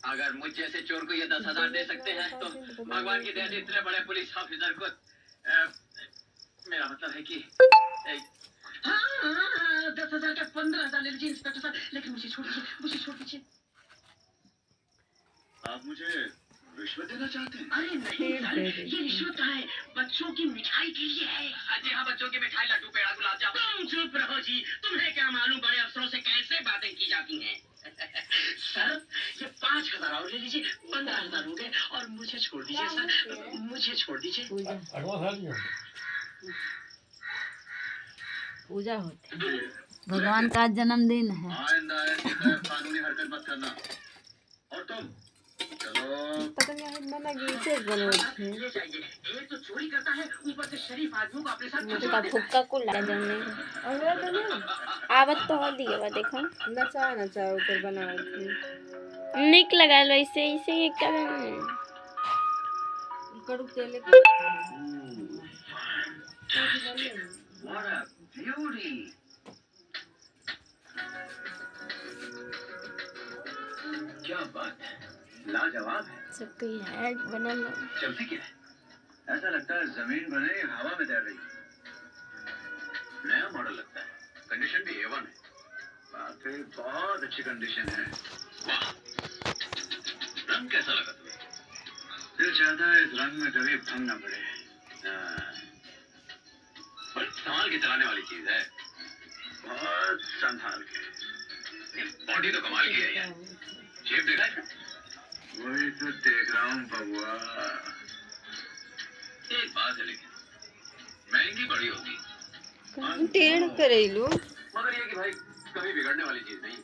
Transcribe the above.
अगर मुझ जैसे चोर को ये 10,000 दे सकते हैं तो भगवान की दया से इतने बड़े पुलिस ऑफिसर को मेरा मतलब है कि 10,000 का 15,000 ले लीजिए इंस्पेक्टर साहब, लेकिन मुझे छोड़ दीजिए, मुझे छोड़ दीजिए। आप मुझे रिश्वत देना चाहते हैं? अरे नहीं सर, ये रिश्वत कहाँ है, बच्चों की मिठाई के लिए है। जी हाँ, बच्चों की मिठाई, लड्डू, पेड़ा, गुलाब जामुन। तुम चुप रहो जी, तुम्हें क्या मालूम बड़े अफसरों से कैसे बातें की जाती हैं। सर ये 5,000 और ले लीजिए, 15,000 हो गए और मुझे छोड़ दीजिए सर, मुझे छोड़ दीजिए। पूजा होती है, भगवान का जन्मदिन है। आइंदा कानूनी हरकत मत करना। और तुम पता नहीं मना गीते बनोत है ले जाइए। एक तो चोरी करता है, ऊपर से शरीफ आदमी को अपने साथ मुझका फुक्का को ला जमने और वो तो ना आवत तो हो दिए वा देखो नचा ऊपर बनाओ थी निक लगा लो इसे इसे ये कर कड़ू तेल What a beauty! क्या बात है, लाजवाब है। सबको हेड बना लो। चलती क्या है? ऐसा लगता है जमीन बने हवा में तैर रही है। नया मॉडल लगता है, कंडीशन भी A1 है। वाकई बहुत अच्छी कंडीशन है। वाह, रंग कैसा लगा तुम्हें? दिल चाहता है इस रंग में कभी भंग न पड़े। पर संभाल के चलाने वाली चीज है, बहुत संभाल के। बॉडी तो कमाल की है यार, शेप देखा है? वही तो देख रहा हूँ बबुआ। एक बात है लेकिन महंगी बड़ी होती, टेढ़ करेलू मगर ये कि भाई कभी बिगड़ने वाली चीज नहीं।